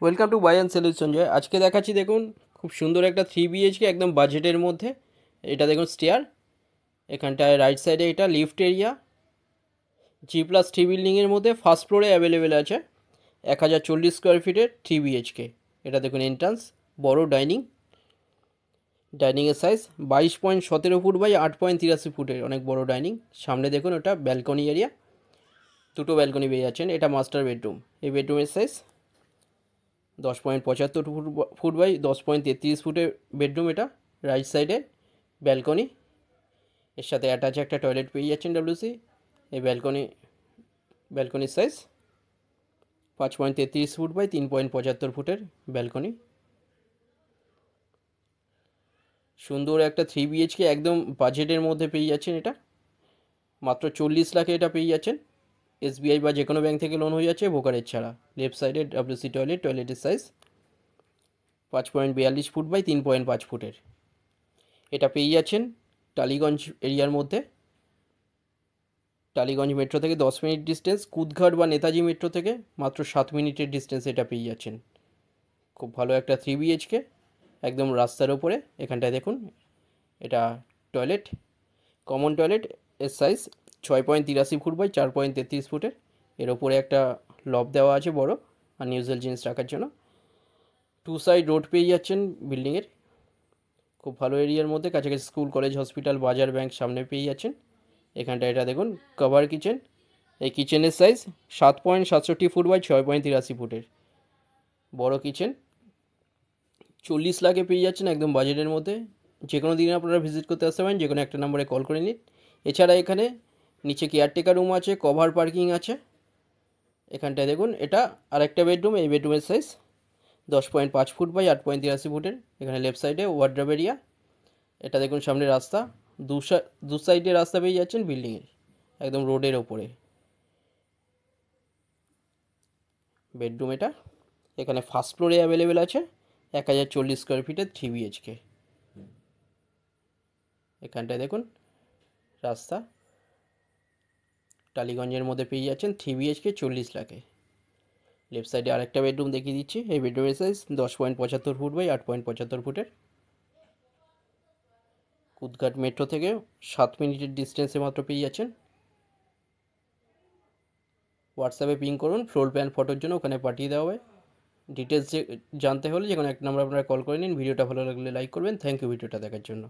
Welcome to buy and sales Sanjay. আজকে দেখাচ্ছি, দেখুন খুব সুন্দর একটা 3 BHK একদম বাজেটের মধ্যে। এটা দেখুন স্টেয়ার, এখানটায় রাইট সাইডে এটা লিফট এরিয়া, G+3 বিল্ডিংয়ের মধ্যে ফার্স্ট ফ্লোরে অ্যাভেলেবেল আছে। 1040 স্কোয়ার ফিটের 3 BHK। এটা দেখুন এন্ট্রান্স, বড় ডাইনিংয়ের সাইজ 22.17 ফুট বাই 8.83 ফুটের, অনেক বড় ডাইনিং। সামনে দেখুন ওটা ব্যালকনি এরিয়া, দুটো ব্যালকনি পেয়ে যাচ্ছেন। এটা মাস্টার বেডরুম। এই বেডরুমের সাইজ 10.75 ফুট বাই 10.33 ফুটের বেডরুম। এটা রাইট সাইডে ব্যালকনি, এর সাথে অ্যাটাচ একটা টয়লেট পেয়ে যাচ্ছেন WC। এই ব্যালকনির সাইজ 5.33 ফুট বাই 3.75 ফুটের ব্যালকনি। সুন্দর একটা 3 BHK একদম বাজেটের মধ্যে পেয়ে যাচ্ছেন। এটা মাত্র 40 লাখে এটা পেয়ে যাচ্ছেন। SBI বা যে কোনো ব্যাংক থেকে লোন হয়ে যাচ্ছে, ব্রোকারেজ ছাড়া। লেফট সাইডে WC টয়লেটের সাইজ 5.42 ফুট বাই 3.5 ফুটের। এটা পেয়ে যাচ্ছেন টালিগঞ্জ এরিয়ার মধ্যে। টালিগঞ্জ মেট্রো থেকে 10 মিনিট ডিস্টেন্স, কুদঘাট বা নেতাজি মেট্রো থেকে মাত্র 7 মিনিটের ডিস্টেন্স এটা পেয়ে যাচ্ছেন। খুব ভালো একটা 3 BHK একদম রাস্তার ওপরে। এখানটায় দেখুন এটা টয়লেট, কমন টয়লেট। এর সাইজ 6.83 ফুট বাই 4.33 ফুটের। এর ওপরে একটা লব দেওয়া আছে বড় আনইউজুয়াল জিনিস রাখার জন্য। টু সাইড রোড পেয়ে যাচ্ছেন বিল্ডিংয়ের। খুব ভালো এরিয়ার মধ্যে, কাছাকাছি স্কুল, কলেজ, হসপিটাল, বাজার, ব্যাংক সামনে পেয়ে যাচ্ছেন। এখানটা এটা দেখুন কভার কিচেন। এই কিচেনের সাইজ 7.67 ফুট বাই 6.83 ফুটের, বড় কিচেন। 40 লাখে পেয়ে যাচ্ছেন একদম বাজেটের মধ্যে। যে কোনো দিনে আপনারা ভিজিট করতে আসতে পারেন, যে কোনো একটা নম্বরে কল করে নিন। এছাড়া এখানে নিচে কেয়ারটেকার রুম আছে, কভার পার্কিং আছে। এখানটায় দেখুন এটা আরেকটা বেডরুম। এই বেডরুমের সাইজ 10.5 ফুট বাই 8.83 ফুটের। এখানে লেফট সাইডে ওয়ার্ড্রপ এরিয়া। এটা দেখুন সামনে রাস্তা, দু সাইডে রাস্তা পেয়ে যাচ্ছেন বিল্ডিংয়ের, একদম রোডের ওপরে বেডরুম এটা। এখানে ফার্স্ট ফ্লোরে অ্যাভেলেবেল আছে 1040 স্কোয়ার ফিটের 3 BHK। এখানটায় দেখুন রাস্তা, টালিগঞ্জের মধ্যে পেয়ে যাচ্ছেন 3 BHK 40 লাখে। লেফট সাইডে আরেকটা বেডরুম দেখিয়ে দিচ্ছি। এই বেডরুমের সাইজ 10.75 ফুট বাই 8.75 ফুটের। কুদঘাট মেট্রো থেকে 7 মিনিটের ডিস্টেন্সে মাত্র পেয়ে যাচ্ছেন। হোয়াটসঅ্যাপে পিং করুন ফ্লোর প্ল্যান ফটোর জন্য, ওখানে পাঠিয়ে দেওয়া হবে। ডিটেলস জানতে হলে যে কোনো এক নাম্বার আপনারা কল করে নিন। ভিডিওটা ভালো লাগলে লাইক করবেন। থ্যাংক ইউ ভিডিওটা দেখার জন্য।